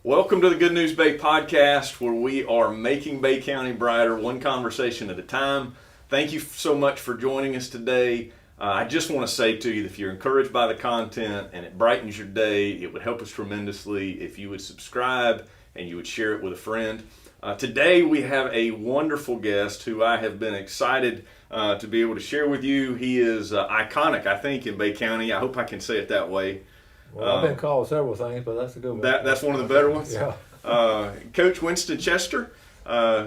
Welcome to the Good News Bay podcast, where we are making Bay County brighter, one conversation at a time. Thank you so much for joining us today. I just want to say to you that if you're encouraged by the content and it brightens your day, it would help us tremendously if you would subscribe and you would share it with a friend. Today we have a wonderful guest who I have been excited to be able to share with you. He is iconic, I think, in Bay County. I hope I can say it that way. Well, I've been called several things, but that's a good one. That's one of the better ones? Yeah. Coach Wintson Chester,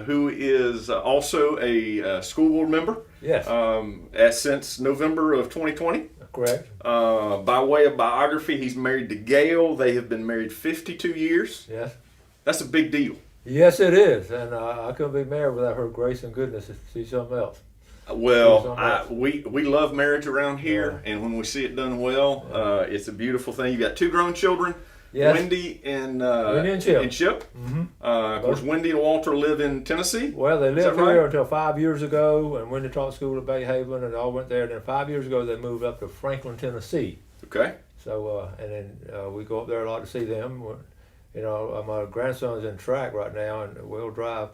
who is also a school board member. Yes. Since November of 2020. Correct. By way of biography, he's married to Gail. They have been married 52 years. Yes. That's a big deal. Yes, it is. And I couldn't be married without her grace and goodness to see something else. Well, we love marriage around here, and when we see it done well, it's a beautiful thing. You got two grown children, yes. Wendy and Chip. Mm-hmm. Of course, Wendy and Walter live in Tennessee. Well, they lived here until 5 years ago, and Wendy taught school at Bay Haven, and all went there. And then 5 years ago, they moved up to Franklin, Tennessee. Okay. So, and then we go up there a lot to see them. You know, my grandson's in track right now, and we'll drive.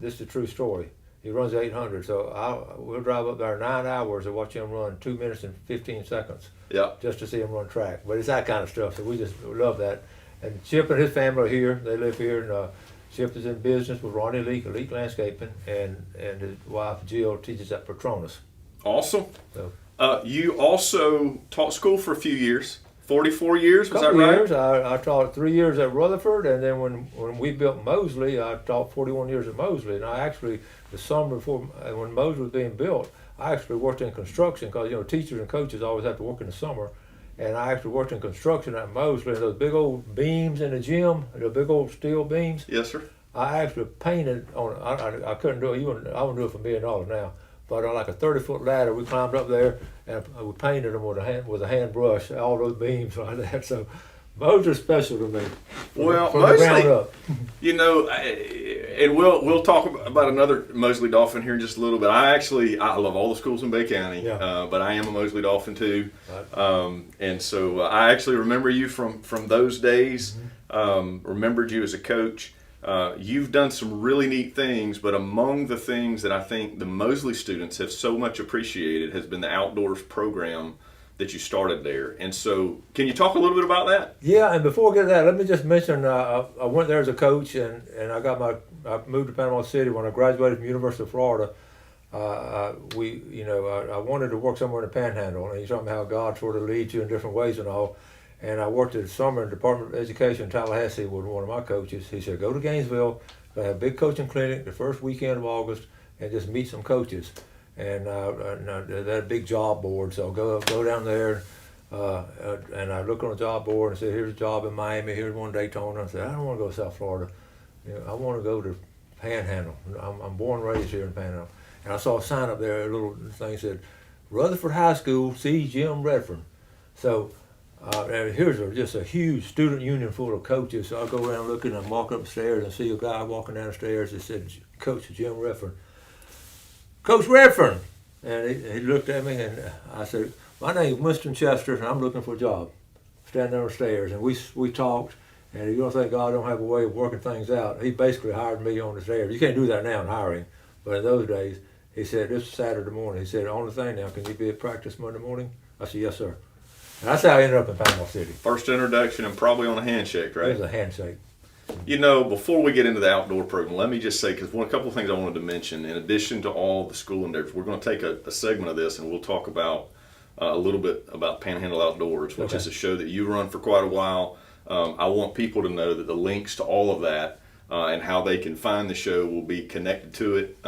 This is a true story. He runs 800, so we'll drive up there 9 hours to watch him run 2 minutes and 15 seconds. Yeah. Just to see him run track. But it's that kind of stuff, so we just love that. And Chip and his family are here. They live here, and Chip is in business with Ronnie Leake, Leake Landscaping, and his wife Jill teaches at Petronas. Awesome. So, you also taught school for a few years. 44 years, was that right? Years. I taught 3 years at Rutherford, and then when we built Mosley, I taught 41 years at Mosley. And I actually, the summer before, when Mosley was being built, I actually worked in construction because, you know, teachers and coaches always have to work in the summer. And I actually worked in construction at Mosley, and those big old beams in the gym, the big old steel beams. Yes, sir. I actually painted on, I couldn't do it, I wouldn't do it for $1 million now. But on like a 30-foot ladder, we climbed up there and we painted them with a hand brush, all those beams like that. So those are special to me. Well, from the ground up. You know, and we'll talk about another Mosley Dolphin here in just a little bit. I love all the schools in Bay County, but I am a Mosley Dolphin too. Right. And so I actually remember you from those days. Mm-hmm. Remembered you as a coach. You've done some really neat things, but among the things that I think the Mosley students have so much appreciated has been the outdoors program that you started there. And so, can you talk a little bit about that? Yeah, and before we get to that, let me just mention I went there as a coach, and I moved to Panama City when I graduated from University of Florida. I wanted to work somewhere in the Panhandle, and you talking about how God sort of leads you in different ways and all. And I worked at the summer in the Department of Education in Tallahassee with one of my coaches. He said, go to Gainesville, they have a big coaching clinic the first weekend of August, and just meet some coaches. And they had a big job board, so go down there, and I look on the job board and said, here's a job in Miami, here's one in Daytona. I said, I don't want to go to South Florida. You know, I want to go to Panhandle. I'm born and raised here in Panhandle. And I saw a sign up there, a little thing said, Rutherford High School, see Jim Redfern. So, and here's just a huge student union full of coaches. So I go around looking, and I walk upstairs and see a guy walking down the stairs that said, Coach Jim Redfern. Coach Redfern! And he looked at me, and I said, my name's Winston Chester, and I'm looking for a job. Standing on the stairs, and we talked, and you don't think God don't have a way of working things out. He basically hired me on the stairs. You can't do that now in hiring, but in those days, he said, this is Saturday morning. He said, only thing now, can you be at practice Monday morning? I said, yes, sir. And that's how I ended up in Panama City. First introduction and probably on a handshake, right? It was a handshake. You know, before we get into the outdoor program, let me just say, because a couple of things I wanted to mention, in addition to all the school endeavors, we're going to take a segment of this and we'll talk about a little bit about Panhandle Outdoors, which is a show that you run for quite a while. I want people to know that the links to all of that and how they can find the show will be connected to it.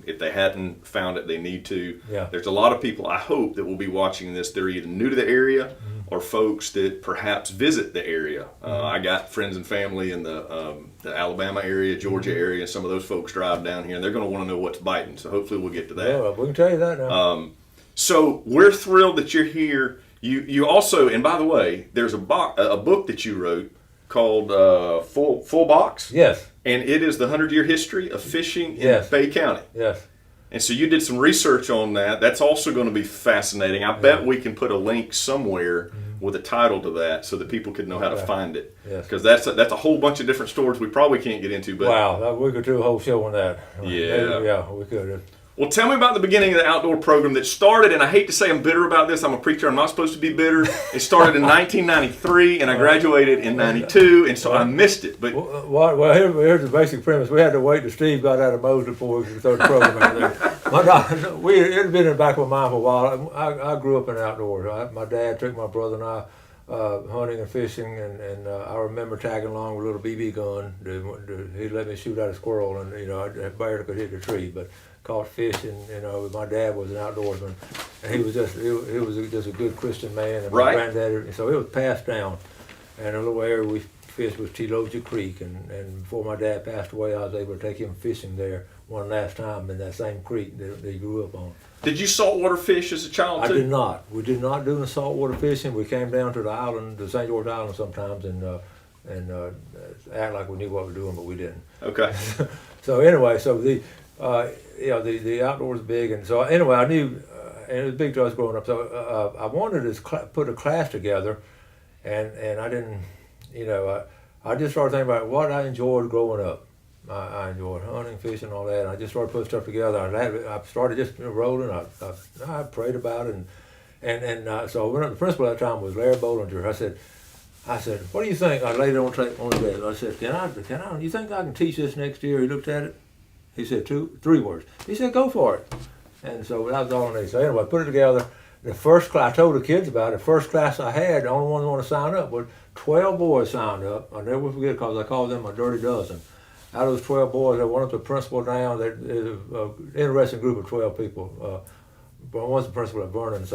If they hadn't found it, they need to. Yeah. There's a lot of people, I hope, that will be watching this. They're either new to the area or folks that perhaps visit the area. I got friends and family in the Alabama area, Georgia area. Some of those folks drive down here, and they're going to want to know what's biting. So hopefully we'll get to that. Yeah, we can tell you that now. So we're thrilled that you're here. You also, and by the way, there's a book that you wrote called Full Box. Yes. And it is the 100-year history of fishing in Bay County. Yes. And so you did some research on that. That's also going to be fascinating. I bet we can put a link somewhere with a title to that so that people could know how to find it. Yes. Because that's a whole bunch of different stories we probably can't get into. But wow, we could do a whole show on that. Yeah. Yeah, we could. Well, tell me about the beginning of the outdoor program that started, and I hate to say I'm bitter about this. I'm a preacher. I'm not supposed to be bitter. It started in 1993, and I graduated in 92, and so I missed it. But well, here's the basic premise. We had to wait till Steve got out of Mosley before we could start the program out there. It had been in the back of my mind for a while. I grew up in the outdoors. My dad took my brother and I hunting and fishing, and I remember tagging along with a little BB gun. He let me shoot at a squirrel, and I barely could hit the tree, but caught fish. And my dad was an outdoorsman, and he was just a good Christian man, and my granddad. So it was passed down, and a little area we fished was Teloja Creek, and before my dad passed away, I was able to take him fishing there one last time in that same creek that he grew up on. Did you saltwater fish as a child too? I did not. We did not do the saltwater fishing. We came down to the island, the St. George Island sometimes, and act like we knew what we were doing, but we didn't. Okay. So anyway, the outdoors is big, and so anyway, I knew, and it was big to us growing up. So I wanted to put a class together, and I didn't, I just started thinking about what I enjoyed growing up. I enjoyed hunting, fishing, all that. I just started putting stuff together. I started just rolling. I prayed about it, and so I went up. The principal at that time was Larry Bollinger. I said, what do you think? I laid it on the desk. I said, can I? You think I can teach this next year? He looked at it. He said 3 words. He said, go for it. And so that was all I needed. So anyway, I put it together. The first class, I told the kids about it. The first class I had, the only one that wanted to sign up was 12 boys signed up. I'll never forget because I called them a dirty dozen. Out of those 12 boys, I went up to the principal down. There's an interesting group of 12 people. One's the principal at Vernon,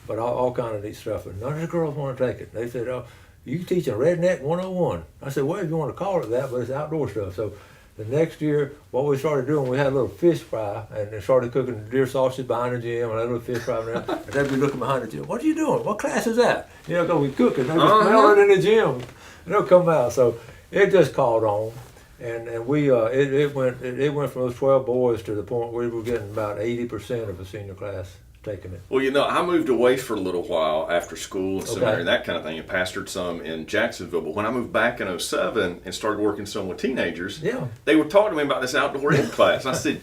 but all kind of neat stuff. And none of the girls want to take it. They said, oh, you can teach a Redneck 101. I said, well, if you want to call it that, but it's outdoor stuff. So the next year, what we started doing, we had a little fish fry, and they started cooking deer sausage behind the gym, and a little fish fry there. And they'd be looking behind the gym. What are you doing? What class is that? Because we cook it. They just smell it in the gym. And they'll come out. So it just caught on. And we it went from those 12 boys to the point where we were getting about 80% of the senior class taking it. Well, I moved away for a little while after school and seminary and that kind of thing, and pastored some in Jacksonville. But when I moved back in 2007 and started working some with teenagers, they were talking to me about this outdoor ed class. I said,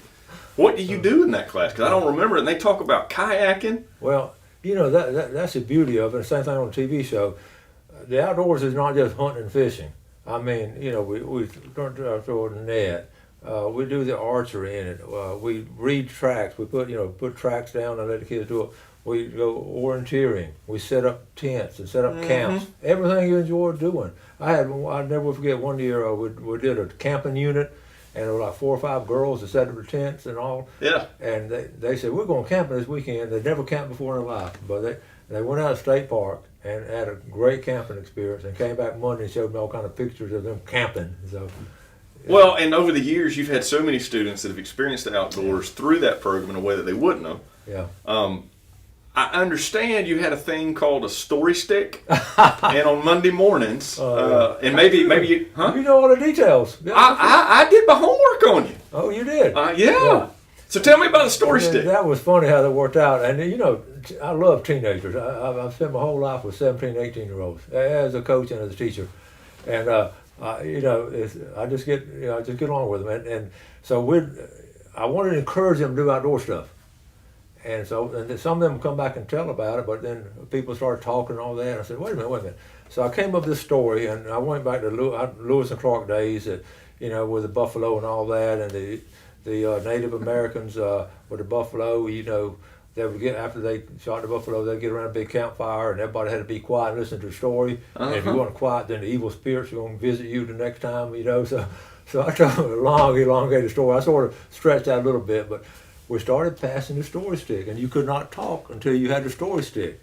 what do you do in that class? Because I don't remember it. And they talk about kayaking. Well, that's the beauty of it. The same thing on a TV show. The outdoors is not just hunting and fishing. I mean, we throw a net. We do the archery in it. We read tracks. We put tracks down and let the kids do it. We go orienteering. We set up tents and set up camps. Everything you enjoy doing. I'll never forget one year we did a camping unit, and there were like 4 or 5 girls that set up the tents and all. Yeah. And they said, we're going camping this weekend. They'd never camped before in their life, but they went out to State Park and had a great camping experience, and came back Monday and showed me all kind of pictures of them camping. So, well, and over the years, you've had so many students that have experienced the outdoors through that program in a way that they wouldn't have. Yeah. I understand you had a thing called a story stick, and on Monday mornings, and maybe you, huh? You know all the details. Yeah, I did my homework on you. Oh, you did? Yeah. So tell me about the story stick. That was funny how that worked out. And I love teenagers. I've spent my whole life with 17, 18-year-olds as a coach and as a teacher, and I just get along with them. And so I wanted to encourage them to do outdoor stuff. And so some of them come back and tell about it, but then people started talking and all that. And I said, wait a minute. So I came up with this story, and I went back to Lewis and Clark days, with the buffalo and all that, and the Native Americans with the buffalo. They would get, after they shot the buffalo, they'd get around a big campfire, and everybody had to be quiet and listen to the story. And if you weren't quiet, then the evil spirits were going to visit you the next time. So I told a long, elongated story. I sort of stretched out a little bit, but we started passing the story stick, and you could not talk until you had the story stick.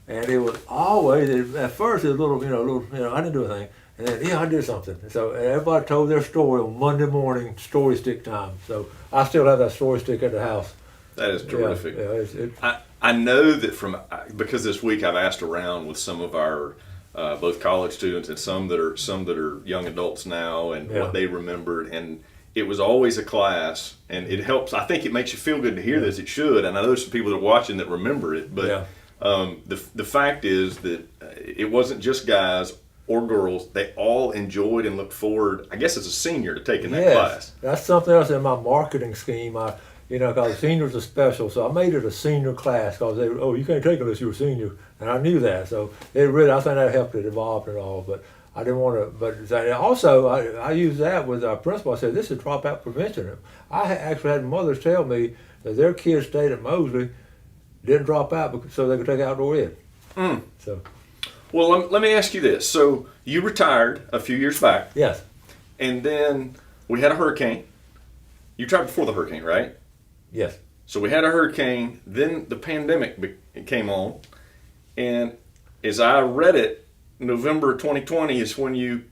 And it was always, at first it was a little, I didn't do anything. And then, I did something. So everybody told their story on Monday morning, story stick time. So I still have that story stick at the house. That is terrific. I know that because this week I've asked around with some of our both college students and some that are young adults now, and what they remembered, and it was always a class, and it helps. I think it makes you feel good to hear this. It should, and I know there's some people that are watching that remember it. But the fact is that it wasn't just guys or girls. They all enjoyed and looked forward, I guess as a senior, to taking that class. That's something else in my marketing scheme. Because seniors are special, so I made it a senior class because you can't take it unless you're a senior, and I knew that. So I think that helped it evolve and all. But I didn't want to. But also, I used that with our principal. I said, this is dropout prevention. I actually had mothers tell me that their kids stayed at Mosley, didn't drop out so they could take outdoor ed. So, well, let me ask you this. So you retired a few years back. Yes. And then we had a hurricane. You retired before the hurricane, right? Yes. So we had a hurricane, then the pandemic came on, and as I read it, November 2020 is when you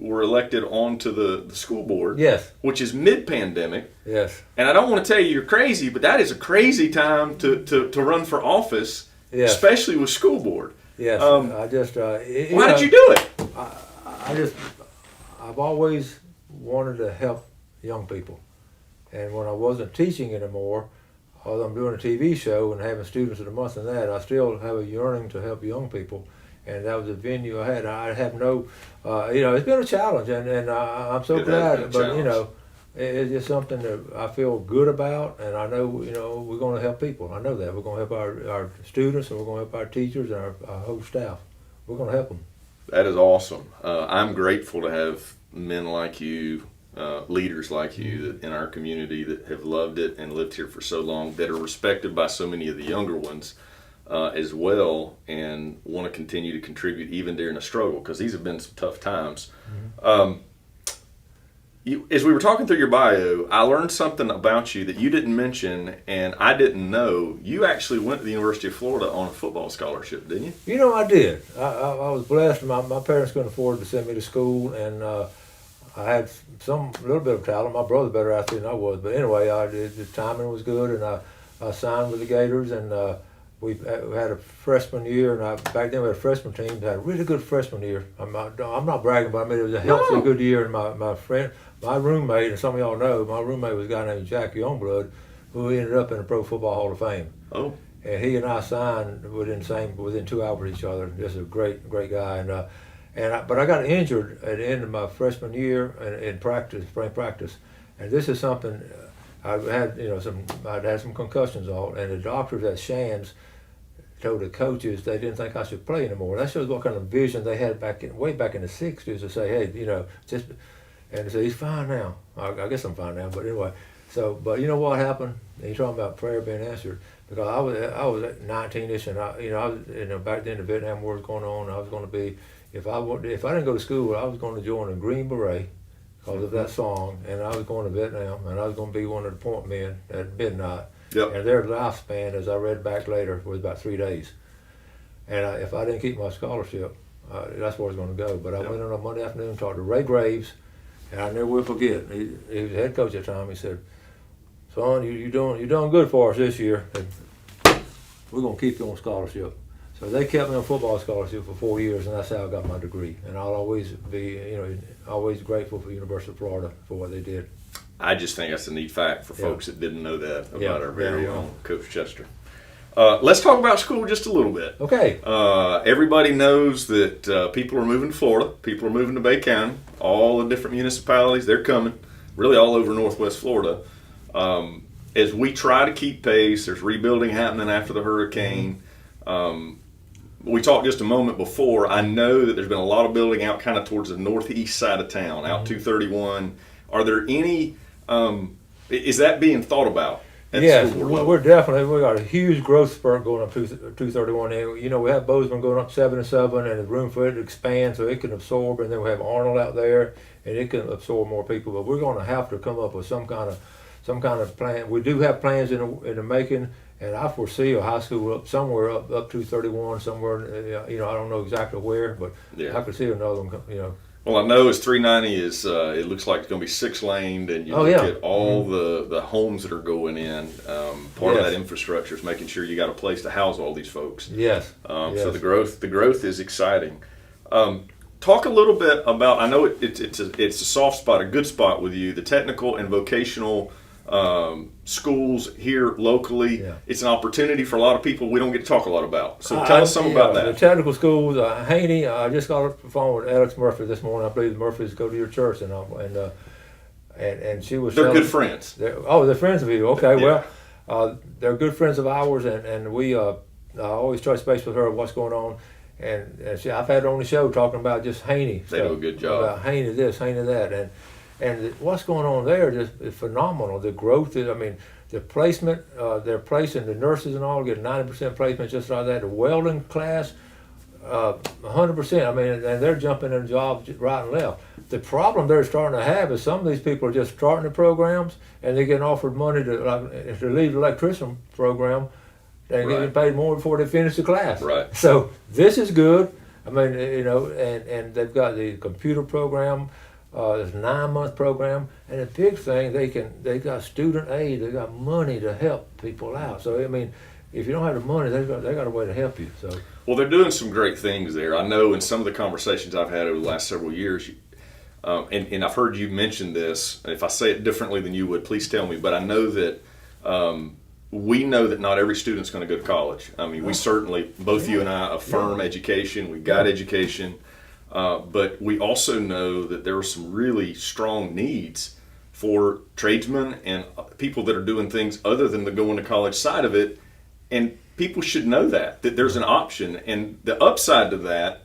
were elected onto the school board. Yes. Which is mid-pandemic. Yes. And I don't want to tell you you're crazy, but that is a crazy time to run for office, yes. Especially with school board. Yes. Why did you do it? I've always wanted to help young people. And when I wasn't teaching anymore, although I'm doing a TV show and having students of the month and that, I still have a yearning to help young people. And that was a venue I had. I have no, it's been a challenge, and I'm so glad. But it's just something that I feel good about, and I know we're going to help people. I know that we're going to help our students, and we're going to help our teachers and our whole staff. We're going to help them. That is awesome. I'm grateful to have men like you. Leaders like you in our community that have loved it and lived here for so long, that are respected by so many of the younger ones as well, and want to continue to contribute even during a struggle, because these have been some tough times. As we were talking through your bio, I learned something about you that you didn't mention, and I didn't know. You actually went to the University of Florida on a football scholarship, didn't you? I did. I was blessed. My parents couldn't afford to send me to school, and I had a little bit of talent. My brother better athlete than I was, but anyway, the timing was good, and I signed with the Gators, and we had a freshman year, and back then we had a freshman team that had a really good freshman year. I'm not bragging, but I mean it was a healthy, good year. And my roommate, and some of y'all know, my roommate was a guy named Jack Youngblood, who ended up in the Pro Football Hall of Fame. Oh. And he and I signed within 2 hours of each other. Just a great guy, but I got injured at the end of my freshman year in spring practice, and this is something I'd had some concussions on, and the doctors at Shands told the coaches they didn't think I should play anymore. That shows what kind of vision they had way back in the '60s to say, hey, and they said he's fine now. I guess I'm fine now, but anyway. So, but you know what happened? And you're talking about prayer being answered, because I was at 19ish, and I was back then the Vietnam War was going on. I was going to be. If I didn't go to school, I was going to join a Green Beret because of that song, and I was going to Vietnam, and I was going to be one of the point men at midnight. Yep. And their lifespan, as I read back later, was about 3 days. And if I didn't keep my scholarship, that's where I was going to go. But I went on a Monday afternoon and talked to Ray Graves, and I never will forget. He was the head coach at the time. He said, "Son, you're doing good for us this year, and we're going to keep you on scholarship." So they kept me on football scholarship for 4 years, and that's how I got my degree. And I'll always be, always grateful for the University of Florida for what they did. I just think that's a neat fact for folks that didn't know that about our very own Coach Chester. Let's talk about school just a little bit. Okay. Everybody knows that people are moving to Florida. People are moving to Bay County. All the different municipalities, they're coming, really all over Northwest Florida. As we try to keep pace, there's rebuilding happening after the hurricane. We talked just a moment before. I know that there's been a lot of building out kind of towards the northeast side of town, out 231. Are there any, is that being thought about? Yes, we got a huge growth spurt going up 231. We have Bozeman going up 7 and 7, and there's room for it to expand so it can absorb. And then we have Arnold out there, and it can absorb more people. But we're going to have to come up with some kind of plan. We do have plans in the making. And I foresee a high school up somewhere up 231, somewhere, I don't know exactly where, but I could see another one, Well, I know as 390 is, it looks like it's going to be 6-laned, and you look at all the homes that are going in. Part of that infrastructure is making sure you got a place to house all these folks. Yes. So the growth is exciting. Talk a little bit about, I know it's a soft spot, a good spot with you, the technical and vocational schools here locally. Yeah. It's an opportunity for a lot of people we don't get to talk a lot about. So tell us some about that. The technical schools, Haney, I just got off the phone with Alex Murphy this morning. I believe the Murphys go to your church, and she was. They're good friends. They're friends of you. Okay, Yeah. well, they're good friends of ours, and we always touch base with her what's going on. And I've had her on the show talking about just Haney. They do a good job. About Haney this, Haney that, and what's going on there just is phenomenal. The growth, the placement, they're placing the nurses and all get 90% placement just like that. The welding class, 100%. And they're jumping in jobs right and left. The problem they're starting to have is some of these people are just starting the programs and they're getting offered money to leave the electrician program. They're getting paid more before they finish the class. Right. So this is good. And they've got the computer program. It's a 9-month program, and the big thing they got student aid. They got money to help people out. So if you don't have the money, they got a way to help you. So well, they're doing some great things there. I know in some of the conversations I've had over the last several years, and I've heard you mention this. If I say it differently than you would, please tell me. But I know that we know that not every student's going to go to college. We certainly, both you and I, affirm education. We've got education. But we also know that there are some really strong needs for tradesmen and people that are doing things other than the going to college side of it. And people should know that there's an option. And the upside to that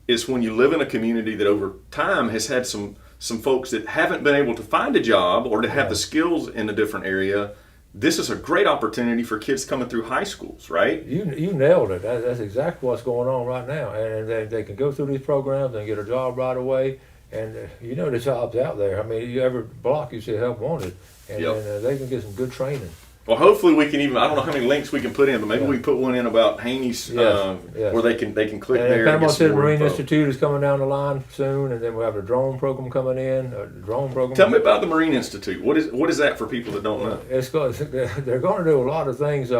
is when you live in a community that over time has had some folks that haven't been able to find a job or to have the skills in a different area. This is a great opportunity for kids coming through high schools, right? You nailed it. That's exactly what's going on right now. And they can go through these programs and get a job right away. And the job's out there. Every block you see help wanted. And they can get some good training. Well, hopefully we can even, I don't know how many links we can put in, but maybe we can put one in about Haney's where they can click and there. Panama City Marine Institute is coming down the line soon, and then we have a drone program coming in. Tell me about the Marine Institute. What is that for people that don't know? They're going to do a lot of things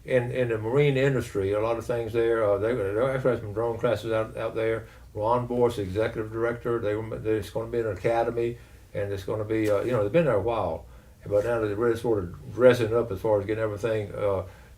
in the marine industry. A lot of things there. They'll actually have some drone classes out there. Ron Boyce, executive director. There's going to be an academy, and it's going to be they've been there a while. But now they're really sort of dressing up as far as getting everything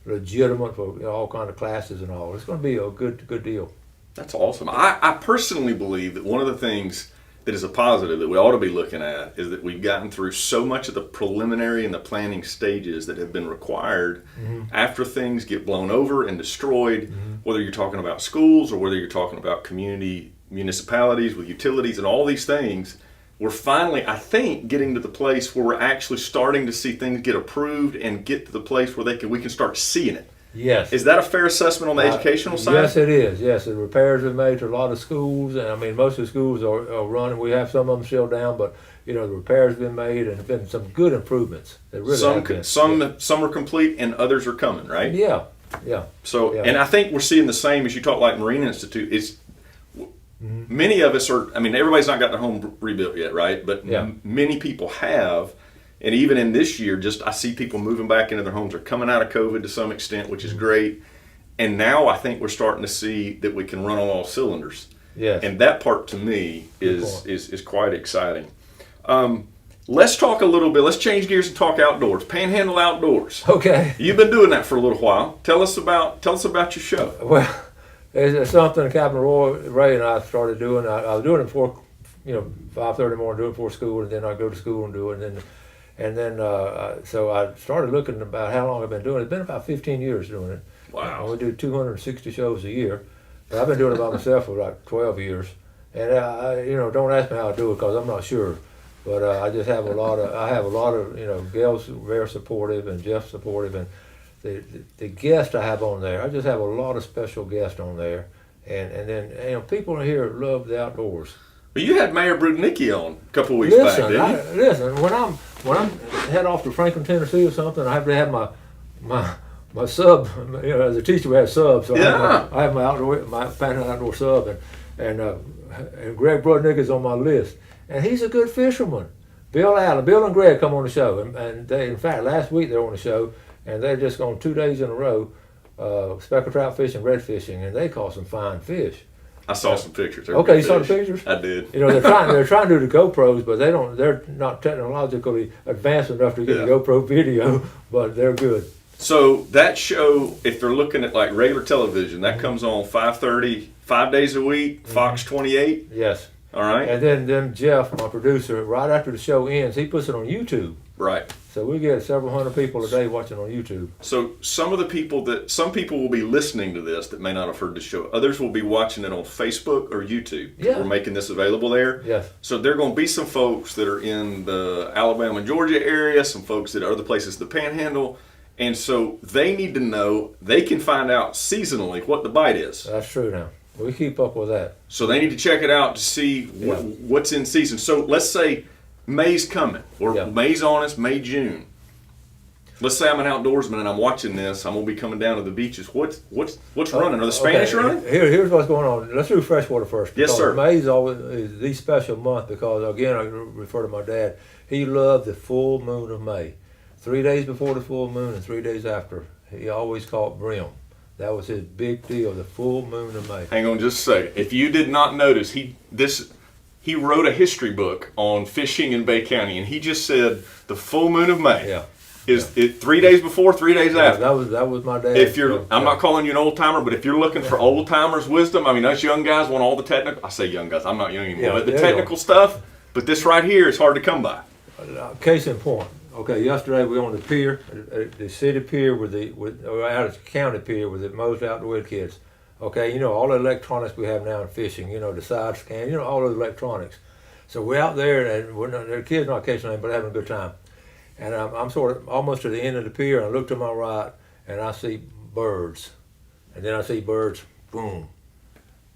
legitimate for all kind of classes and all. It's going to be a good deal. That's awesome. I personally believe that one of the things that is a positive that we ought to be looking at is that we've gotten through so much of the preliminary and the planning stages that have been required after things get blown over and destroyed, whether you're talking about schools or whether you're talking about municipalities with utilities and all these things. We're finally, I think, getting to the place where we're actually starting to see things get approved and get to the place where we can start seeing it. Yes. Is that a fair assessment on the educational side? Yes, it is. Yes, the repairs are made to a lot of schools, and most of the schools are running. We have some of them still down, but the repairs have been made and have been some good improvements. They really have been. Some are complete and others are coming, right? Yeah. So, and I think we're seeing the same as you talk like Marine Institute. It's many of us are. Everybody's not got their home rebuilt yet, right? But many people have. And even in this year, I see people moving back into their homes or coming out of COVID to some extent, which is great. And now I think we're starting to see that we can run on all cylinders. Yes. And that part to me is quite exciting. Let's talk a little bit. Let's change gears and talk outdoors. Panhandle Outdoors. Okay. You've been doing that for a little while. Tell us about your show. Well, it's something Captain Ray and I started doing. I was doing it before, 5:30 in the morning, do it before school, and then I go to school and do it, and then so I started looking about how long I've been doing it. It's been about 15 years doing it. Wow. We do 260 shows a year. But I've been doing it by myself for like 12 years. And don't ask me how I do it because I'm not sure. But I just have a lot of Gail's very supportive and Jeff's supportive, and the guests I have on there. I just have a lot of special guests on there, and then people in here love the outdoors. Well, you had Mayor Brudnicki on a couple of weeks back, didn't you? Listen, when I'm head off to Franklin, Tennessee or something, I have to have my sub. As a teacher, we have subs, so I have my Panhandle Outdoor sub, and Greg Brudnicki is on my list, and he's a good fisherman. Bill and Greg come on the show, and they, in fact, last week they were on the show, and they're just gone 2 days in a row, speckled trout fishing, red fishing, and they caught some fine fish. I saw some pictures. Okay, you saw the pictures? I did. You know, they're trying to do the GoPros, but they're not technologically advanced enough to get a GoPro video, but they're good. So that show, if they're looking at like regular television, that comes on 5:30, 5 days a week, Fox 28. Yes. All right. And then Jeff, my producer, right after the show ends, he puts it on YouTube. Right. So we get several hundred people a day watching on YouTube. So some people will be listening to this that may not have heard the show. Others will be watching it on Facebook or YouTube. Yeah. We're making this available there. Yes. So there are going to be some folks that are in the Alabama, Georgia area, some folks that are other places, the Panhandle. And so they need to know, they can find out seasonally what the bite is. That's true now. We keep up with that. So they need to check it out to see what's in season. So let's say May's coming, or May's on us, May, June. Let's say I'm an outdoorsman and I'm watching this. I'm gonna be coming down to the beaches. What's running? Are the Spanish running? Here's what's going on. Let's do freshwater first. Yes, sir. May's always is the special month because, again, I refer to my dad. He loved the full moon of May. 3 days before the full moon and 3 days after. He always caught brim. That was his big deal, the full moon of May. Hang on just a second. If you did not notice, he wrote a history book on fishing in Bay County, and he just said the full moon of May is it 3 days before, 3 days after. That was my dad. If you're, I'm not calling you an old timer, but if you're looking for old timers' wisdom, I mean, us young guys want all the technical. I say young guys, I'm not young anymore, but the technical stuff. But this right here is hard to come by. Case in point. Okay, yesterday we were on the pier, the city pier or out of the county pier with the Mosley Outdoors kids. Okay, you know, all the electronics we have now in fishing, you know, the side scan, you know, all those electronics. So we're out there and the kids not catching anything, but having a good time. And I'm sort of almost to the end of the pier, and I look to my right and I see birds. And then I see birds, boom.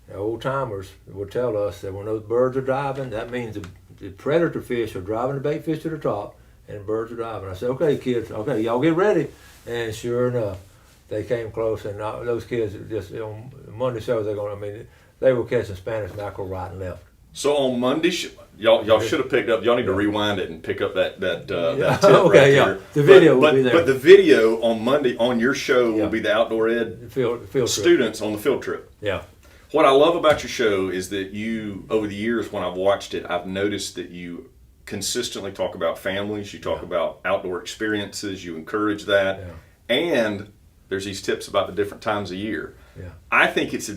The old timers will tell us that when those birds are diving, that means the predator fish are driving the bait fish to the top, and the birds are diving. I said, okay, kids, okay, y'all get ready. And sure enough, they came close, and those kids just, on Monday shows, they were catching Spanish mackerel right and left. So on Monday, y'all should have picked up. Y'all need to rewind it and pick up that tip okay, right there. The video will be there. But the video on Monday on your show will be the outdoor ed field students on the field trip. Yeah. What I love about your show is that you, over the years when I've watched it, I've noticed that you consistently talk about families, you talk about outdoor experiences, you encourage that, and there's these tips about the different times of year. Yeah. I think it's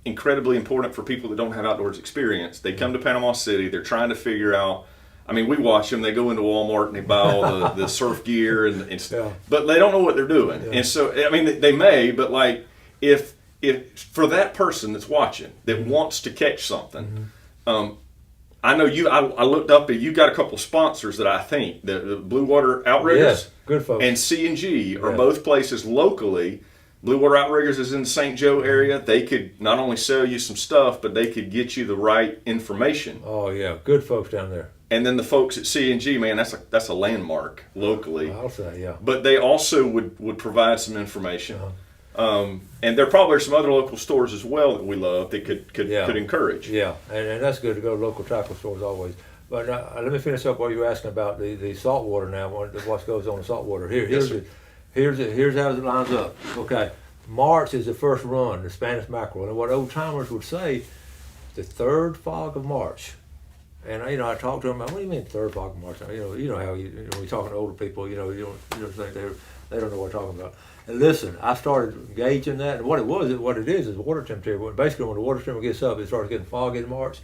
incredibly important for people that don't have outdoors experience. They come to Panama City, they're trying to figure out, I mean, we watch them, they go into Walmart and they buy all the surf gear and stuff, but they don't know what they're doing. Yeah. And so, I mean, they may, but like, if for that person that's watching, that wants to catch something, I know you. I looked up and you got a couple of sponsors that I think the Blue Water Outriggers, yes, good folks, and C&G are both places locally. Blue Water Outriggers is in the St. Joe area. They could not only sell you some stuff, but they could get you the right information. Oh yeah, good folks down there. And then the folks at C&G, man, that's a landmark locally. I'll say, yeah. But they also would provide some information. And there probably are some other local stores as well that we love that could encourage. Yeah, and that's good to go to local tackle stores always. But let me finish up what you were asking about the saltwater now. What goes on in saltwater? Here's how it lines up. Okay, March is the first run, the Spanish mackerel, and what old timers would say, the third fog of March. And I talk to them. What do you mean third fog of March? You know how when you're talking to older people, you don't think they don't know what we're talking about. And listen, I started gauging that, and what it is water temperature. Basically, when the water temperature gets up, it starts getting foggy in March.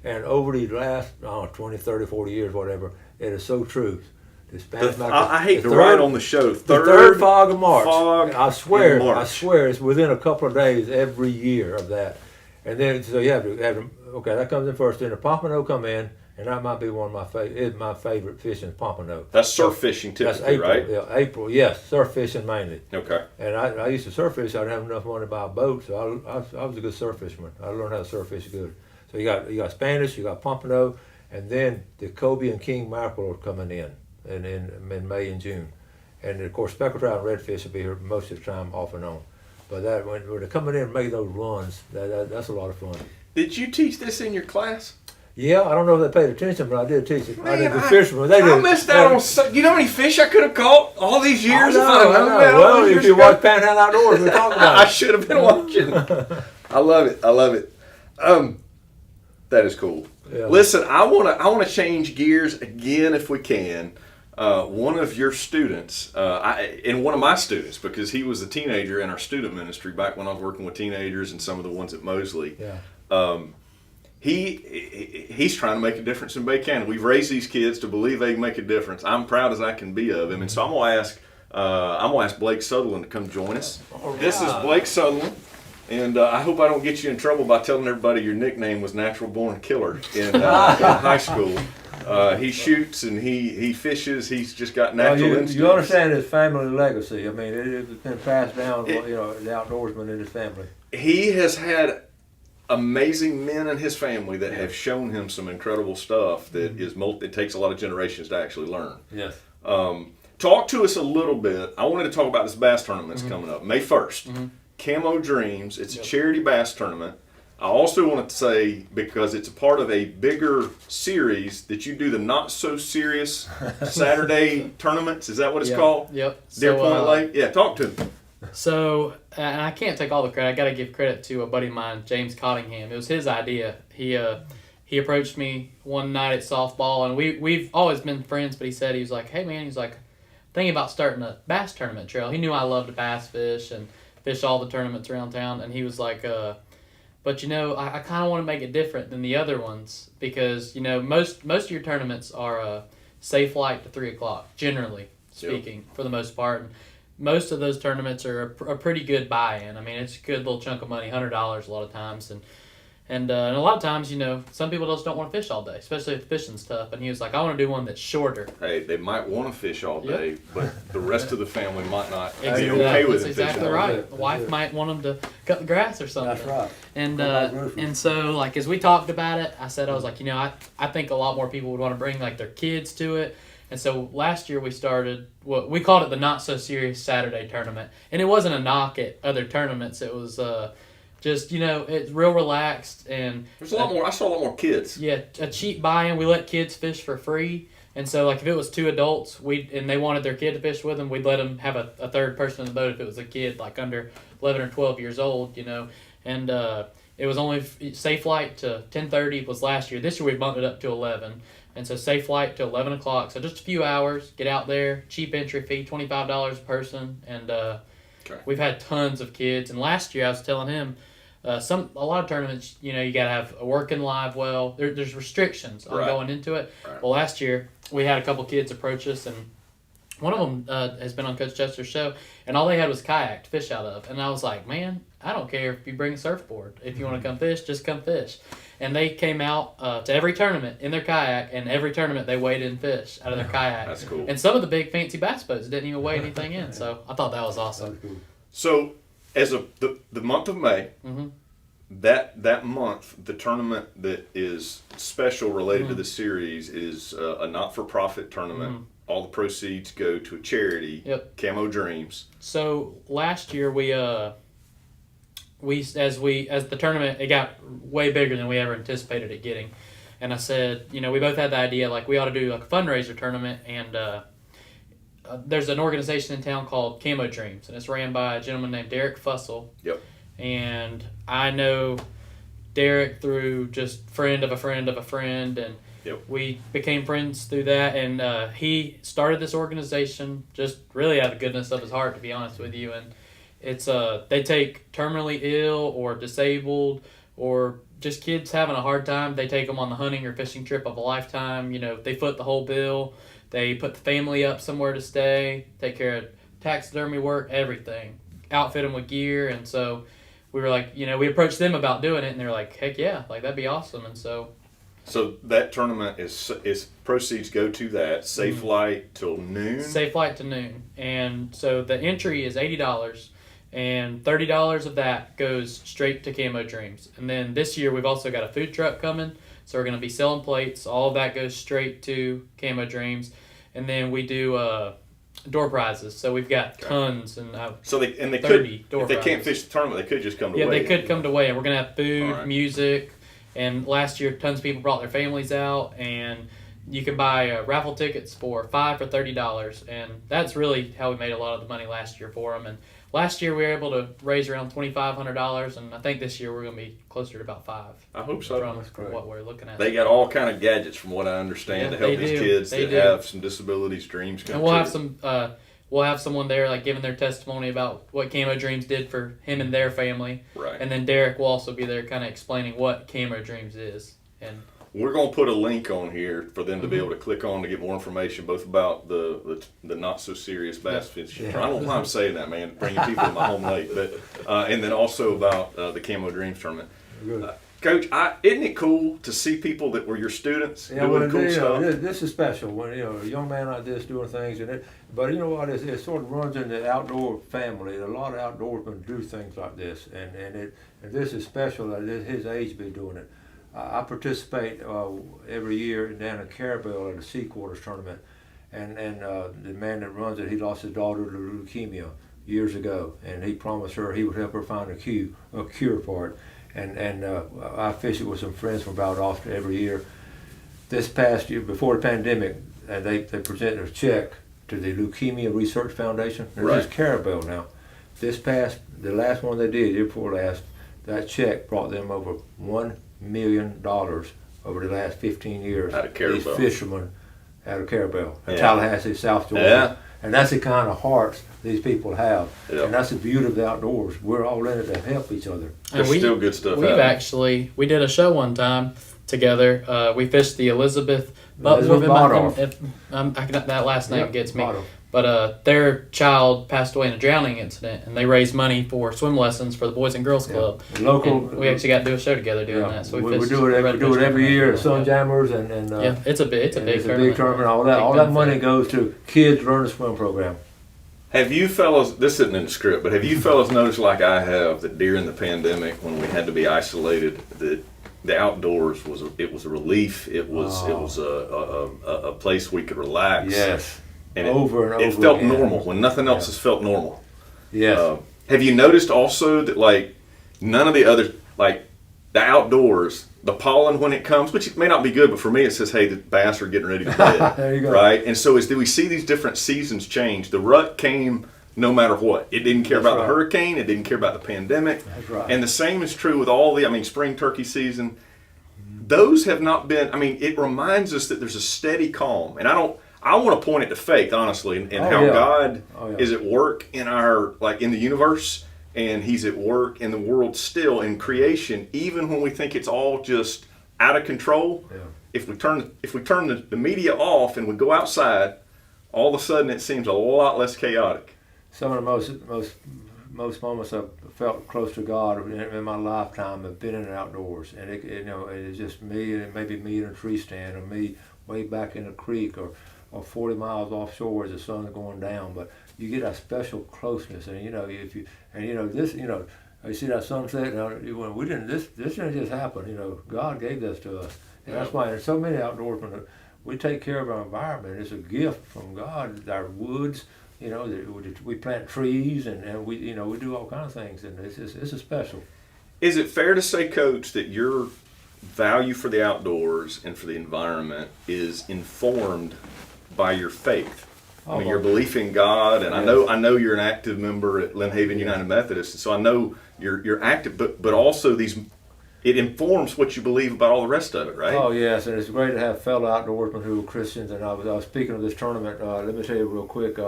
And over the last 20, 30, 40 years, whatever, it is so true. The Spanish mackerel. I hate to write on the show. The third fog of March. I swear, it's within a couple of days every year of that. And then so you have to okay, that comes in first. Then the pompano come in. And that might be one of my favorite fishing, pompano. That's surf fishing typically, that's April, right? Yeah, April, yes, surf fishing mainly. Okay. And I used to surf fish. I didn't have enough money to buy a boat, so I was a good surf fisherman. I learned how to surf fish good. So you got Spanish, you got pompano, and then the Kobe and King mackerel are coming in May and June. And of course, speckled trout and redfish will be here most of the time, off and on. But when they're coming in and making those runs, that's a lot of fun. Did you teach this in your class? Yeah, I don't know if they paid attention, but I did teach it. Man, I did the fishermen. They did. I missed out on. You know how many fish I could have caught all these years? I know. Well, if you watch Panhandle Outdoors, we're talking about it. I should have been watching. I love it. That is cool. Yeah. Listen, I wanna change gears again if we can. One of your students, and one of my students, because he was a teenager in our student ministry back when I was working with teenagers and some of the ones at Mosley. Yeah. He's trying to make a difference in Bay County. We've raised these kids to believe they can make a difference. I'm proud as I can be of him, and so I'm gonna ask Blake Southerland to come join us. Right. This is Blake Southerland. And I hope I don't get you in trouble by telling everybody your nickname was Natural Born Killer in high school. He shoots and he fishes. He's just got natural instincts. You understand his family legacy. I mean, it's been passed down, the outdoorsman in his family. He has had amazing men in his family that have shown him some incredible stuff that it takes a lot of generations to actually learn. Yes. Talk to us a little bit. I wanted to talk about this bass tournament that's coming up, May 1st. Camo Dreams. It's a charity bass tournament. I also want to say, because it's a part of a bigger series, that you do the not so serious Saturday tournaments. Is that what it's called? Yep. Deer Point Lake? Yeah, talk to me. So, and I can't take all the credit. I got to give credit to a buddy of mine, James Cottingham. It was his idea. He approached me one night at softball, and we've always been friends. But he was like, "Hey man," he's like, thinking about starting a bass tournament trail. He knew I loved to bass fish and fish all the tournaments around town, and he was like, but I kind of want to make it different than the other ones, because most of your tournaments are safe light to 3 o'clock, generally speaking, for the most part. And most of those tournaments are a pretty good buy-in. I mean, it's a good little chunk of money, $100 a lot of times, and a lot of times, some people just don't want to fish all day, especially if the fishing's tough. And he was like, I want to do one that's shorter. Hey, they might want to fish all day, but the rest of the family might not be Exactly. okay with That's it exactly fishing. right. The wife might want them to cut the grass or something. That's right. And so, as we talked about it, I was like, I think a lot more people would want to bring their kids to it. And so last year we started we called it the Not So Serious Saturday Tournament, and it wasn't a knock at other tournaments. It was just it's real relaxed, and There's a lot more. I saw a lot more kids. Yeah, a cheap buy-in. We let kids fish for free, and so if it was 2 adults, and they wanted their kid to fish with them, we'd let them have a third person in the boat if it was a kid under 11 or 12 years old, and it was only safe light to 10:30 was last year. This year we bumped it up to 11. And so safe light to 11 o'clock. So just a few hours, get out there, cheap entry fee, $25 a person. And we've had tons of kids. And last year I was telling him, a lot of tournaments, you got to have a working live well. There's restrictions on going into it. Right. Well, last year we had a couple kids approach us, and one of them has been on Coach Chester's show, and all they had was kayak to fish out of. And I was like, man, I don't care if you bring a surfboard. If you want to come fish, just come fish. And they came out to every tournament in their kayak, and every tournament they weighed in fish out of their kayak. That's cool. And some of the big fancy bass boats didn't even weigh anything in, so I thought that was awesome. Cool. So, as of the month of May, that month, the tournament that is special related to the series is a not-for-profit tournament. All the proceeds go to a charity, Camo Dreams. So last year as the tournament, it got way bigger than we ever anticipated it getting. And I said, we both had the idea, we ought to do a fundraiser tournament. And there's an organization in town called Camo Dreams, and it's ran by a gentleman named Derek Fussell. Yep. And I know Derek through just friend of a friend of a friend, and we became friends through that. And he started this organization just really out of the goodness of his heart, to be honest with you. And it's they take terminally ill or disabled or just kids having a hard time. They take them on the hunting or fishing trip of a lifetime. They foot the whole bill. They put the family up somewhere to stay, take care of taxidermy work, everything, outfit them with gear. And so we were like, we approached them about doing it, and they're like, heck yeah, that'd be awesome. And so that tournament is proceeds go to that safe light till noon. Safe light to noon, and so the entry is $80. And $30 of that goes straight to Camo Dreams. And then this year we've also got a food truck coming, so we're going to be selling plates. All of that goes straight to Camo Dreams. And then we do door prizes. So we've got tons, and they 30 could, door if they prizes. can't fish the tournament, they could just come to weigh. weigh. They could come to weigh. And we're going to have food, music, and last year tons of people brought their families out, and you can buy raffle tickets for $5 for $30, and that's really how we made a lot of the money last year for them. And last year we were able to raise around $2,500, and I think this year we're going to be closer to about $5. I hope so. From what we're looking at. They got all kind of gadgets, from what I understand, to help these kids that have some disabilities, dreams come true. And we'll have some. We'll have someone there like giving their testimony about what Camo Dreams did for him and their family. Right. And then Derek will also be there, kind of explaining what Camo Dreams is. And we're going to put a link on here for them to be able to click on to get more information, both about the not so serious bass fishing. I don't know why I'm saying that, man, bringing people to my home late, but and then also about the Camo Dreams tournament. Coach, isn't it cool to see people that were your students doing cool stuff? This is special when a young man like this doing things, but you know what? It sort of runs in the outdoor family. A lot of outdoorsmen do things like this, and this is special that his age be doing it. I participate every year down in Carabel at a Sea Quarters tournament, and the man that runs it, he lost his daughter to leukemia years ago, and he promised her he would help her find a cure for it. And I fish it with some friends from Valdosta every year. This past year, before the pandemic, they presented a check to the Leukemia Research Foundation. This is Carabel now. The last one they did, year before last, that check brought them over $1 million over the last 15 years. Out of Carabel. These fishermen out of Carabel, Tallahassee, South Georgia. Yeah. And that's the kind of hearts these people have. Yep. And that's the beauty of the outdoors. We're all in it to help each other. There's still good stuff happening. We did a show one time together. We fished the Elizabeth Bottom. That last name gets me. Bottom. But their child passed away in a drowning incident, and they raised money for swim lessons for the Boys and Girls Club. Local. And we actually got to do a show together doing that. So we do it every year at Sunjammers, and it's a big tournament. All that money goes to kids learn the swim program. Have you fellas, this isn't in the script, but have you fellas noticed, like I have, that during the pandemic when we had to be isolated, that the outdoors was a relief. It was a place we could relax. Yes. And it felt normal when nothing else has felt normal. Yes. Have you noticed also that like none of the other, like the outdoors, the pollen when it comes, which it may not be good, but for me it says, hey, the bass are getting ready to bed. There you go. Right? And so do we see these different seasons change? The rut came no matter what. It didn't care about the hurricane. It didn't care about the pandemic. That's right. And the same is true with all spring turkey season. Those have not been, it reminds us that there's a steady calm. And I want to point it to faith, honestly, and how God is at work in in the universe, and He's at work in the world still, in creation, even when we think it's all just out of control. Yeah. If we turn the media off and we go outside, all of a sudden it seems a lot less chaotic. Some of the most moments I've felt close to God in my lifetime have been in the outdoors, and it's just me, and maybe me in a tree stand, or me way back in a creek, or 40 miles offshore as the sun's going down. But you get a special closeness, and you see that sunset. This didn't just happen. God gave this to us, and that's why there's so many outdoorsmen. We take care of our environment. It's a gift from God. Our woods. We plant trees, and we do all kinds of things, and it's a special. Is it fair to say, Coach, that your value for the outdoors and for the environment is informed by your faith? Your belief in God, and I know you're an active member at Lynn Haven United Methodist, and so I know you're active, but also it informs what you believe about all the rest of it, right? Oh yes, and it's great to have fellow outdoorsmen who are Christians. And I was speaking of this tournament. Let me tell you real quick.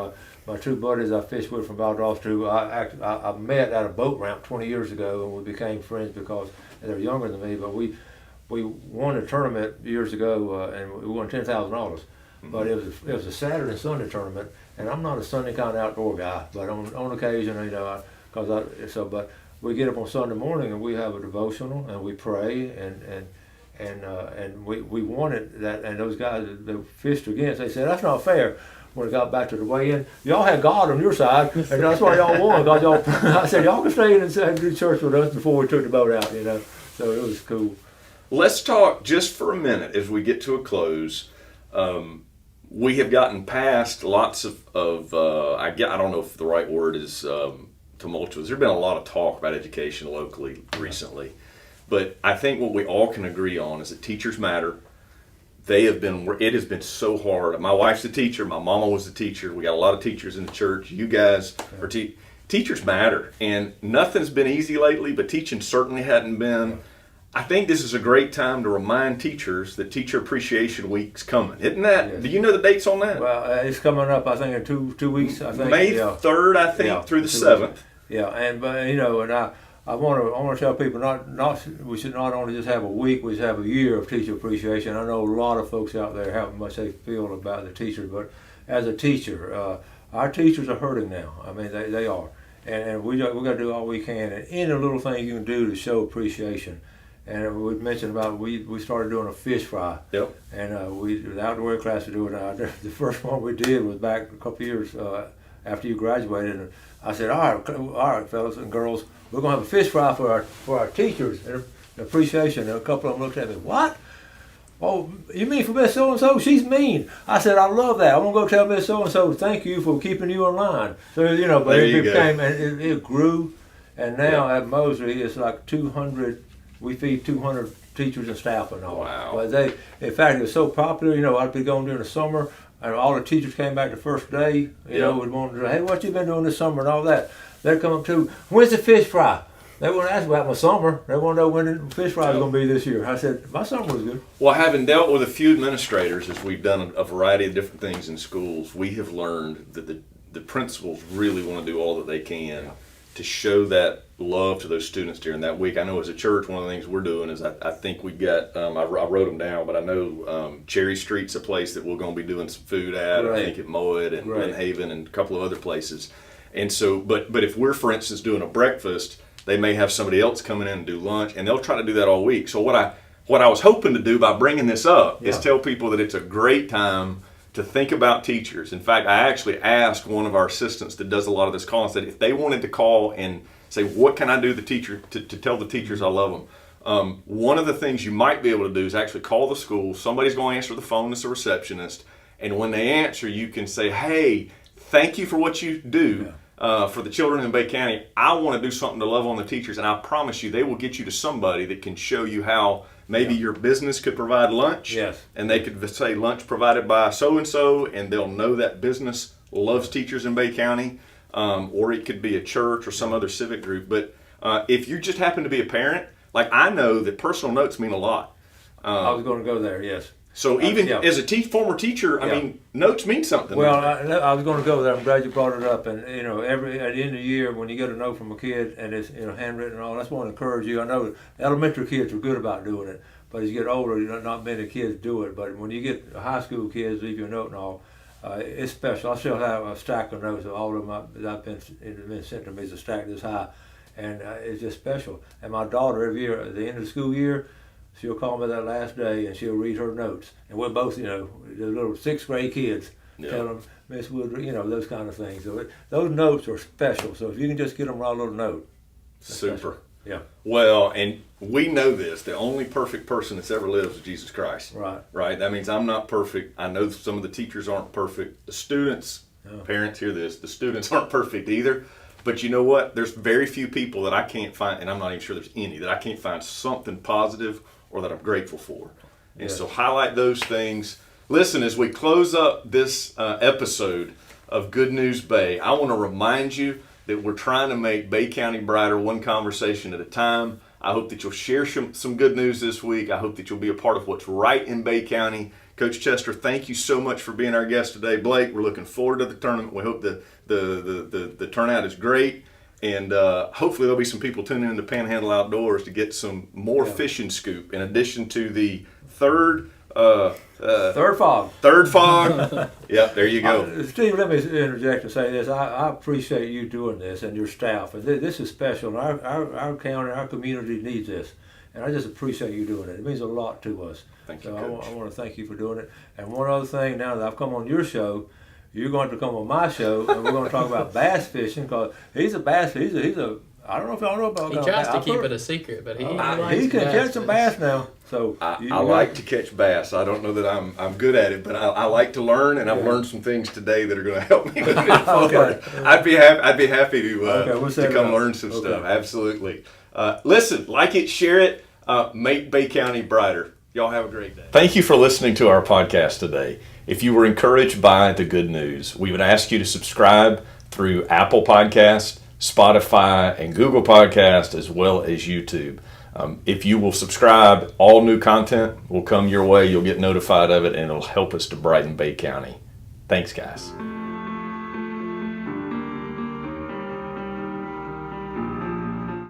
My two buddies I fished with from Valdosta, who I met at a boat ramp 20 years ago, and we became friends because they're younger than me. But we won a tournament years ago, and we won $10,000. Mm-hmm. But it was a Saturday and Sunday tournament, and I'm not a Sunday kind of outdoor guy. But on occasion, but we get up on Sunday morning and we have a devotional and we pray and we wanted that. And those guys that fished against, they said that's not fair. When it got back to the weigh-in, y'all had God on your side, and that's why y'all won. Cause I said y'all can stay in and do church with us before we took the boat out. So it was cool. Let's talk just for a minute as we get to a close. We have gotten past lots of I don't know if the right word is tumultuous. There's been a lot of talk about education locally recently, but I think what we all can agree on is that teachers matter. It has been so hard. My wife's a teacher. My mama was a teacher. We got a lot of teachers in the church. You guys are teachers matter, and nothing's been easy lately, but teaching certainly hadn't been. I think this is a great time to remind teachers that Teacher Appreciation Week's coming. Isn't that? Yes. Do you know the dates on that? Well, it's coming up, I think, in two weeks. I think May 3rd, I think, through the 7th. Yeah, and I want to tell people we should not only just have a week, we should have a year of teacher appreciation. I know a lot of folks out there how much they feel about the teachers, but as a teacher, our teachers are hurting now. I mean, they are, and we got to do all we can, and any little thing you can do to show appreciation. And we mentioned about we started doing a fish fry. Yep. And the outdoor class was doing it. The first one we did was back a couple years after you graduated. And I said, all right, fellas and girls, we're gonna have a fish fry for our teachers and appreciation. And a couple of them looked at me, what? Oh, you mean for Miss So and So? She's mean. I said, I love that. I'm gonna go tell Miss So and So thank you for keeping you in line. So but it became and it grew, and now at Mosley it's like 200. We feed 200 teachers and staff and all. Wow. But in fact, it was so popular. I'd be going during the summer, and all the teachers came back the first day. Would want to, hey, what you been doing this summer and all that. They'd come up to, when's the fish fry? They wouldn't ask about my summer. They want to know when the fish fry is going to be this year. I said, my summer was good. Well, having dealt with a few administrators as we've done a variety of different things in schools, we have learned that the principals really want to do all that they can to show that love to those students during that week. I know as a church, one of the things we're doing is I think we've got, I wrote them down, but I know Cherry Street's a place that we're going to be doing some food at. Right. I think at Mowat and Right. Glen Haven and a couple of other places. And so, but if we're, for instance, doing a breakfast, they may have somebody else coming in and do lunch, and they'll try to do that all week. So what I was hoping to do by bringing this up is tell people that it's a great time to think about teachers. In fact, I actually asked one of our assistants that does a lot of this calling, said if they wanted to call and say, what can I do to tell the teachers I love them? One of the things you might be able to do is actually call the school. Somebody's going to answer the phone as a receptionist. And when they answer, you can say, hey, thank you for what you do for the children in Bay County. I want to do something to love on the teachers. And I promise you, they will get you to somebody that can show you how maybe your business could provide lunch. Yes. And they could say lunch provided by so-and-so, and they'll know that business loves teachers in Bay County. Or it could be a church or some other civic group. But if you just happen to be a parent, like I know that personal notes mean a lot. I was going to go there, yes. So even as a former teacher, I mean, notes mean something. Well, I was going to go there. I'm glad you brought it up. And at the end of the year, when you get a note from a kid and it's handwritten and all, that's want to encourage you. I know elementary kids are good about doing it, but as you get older, not many kids do it. But when you get high school kids, leave you a note and all. It's special. I still have a stack of notes of all of them that have been sent to me. It's a stack this high, and it's just special. And my daughter, every year at the end of the school year, she'll call me that last day and she'll read her notes. And we're both, the little 6th grade kids, tell them, Miss Woodruff, those kind of things. So those notes are special. So if you can just get them a little note. Super. Special. Yeah. Well, and we know this. The only perfect person that's ever lived is Jesus Christ. Right. Right? That means I'm not perfect. I know some of the teachers aren't perfect. The students, parents hear this, the students aren't perfect either. But you know what? There's very few people that I can't find, and I'm not even sure there's any, that I can't find something positive or that I'm grateful for. And so highlight those things. Listen, as we close up this episode of Good News Bay, I want to remind you that we're trying to make Bay County brighter one conversation at a time. I hope that you'll share some good news this week. I hope that you'll be a part of what's right in Bay County. Coach Chester, thank you so much for being our guest today. Blake, we're looking forward to the tournament. We hope the turnout is great. And hopefully there'll be some people tuning into Panhandle Outdoors to get some more fishing scoop in addition to the third fog. Third fog. Yep, there you go. Steve, let me interject and say this. I appreciate you doing this and your staff. And this is special. Our county, our community needs this. And I just appreciate you doing it. It means a lot to us. Thank you, so Coach. I want to thank you for doing it. And one other thing, now that I've come on your show, you're going to come on my show, and we're going to talk about bass fishing, because he's a bass. He's a. I don't know if y'all know about. He tries to keep it a secret, but he can catch some bass now. So I like to catch bass. I don't know that I'm good at it, but I like to learn, and I've learned some things today that are going to help me moving forward. Okay. I'd be happy to come learn some stuff. Absolutely. Listen, like it, share it, make Bay County brighter. Y'all have a great day. Thank you for listening to our podcast today. If you were encouraged by the good news, we would ask you to subscribe through Apple Podcasts, Spotify, and Google Podcast, as well as YouTube. If you will subscribe, all new content will come your way. You'll get notified of it, and it'll help us to brighten Bay County. Thanks, guys.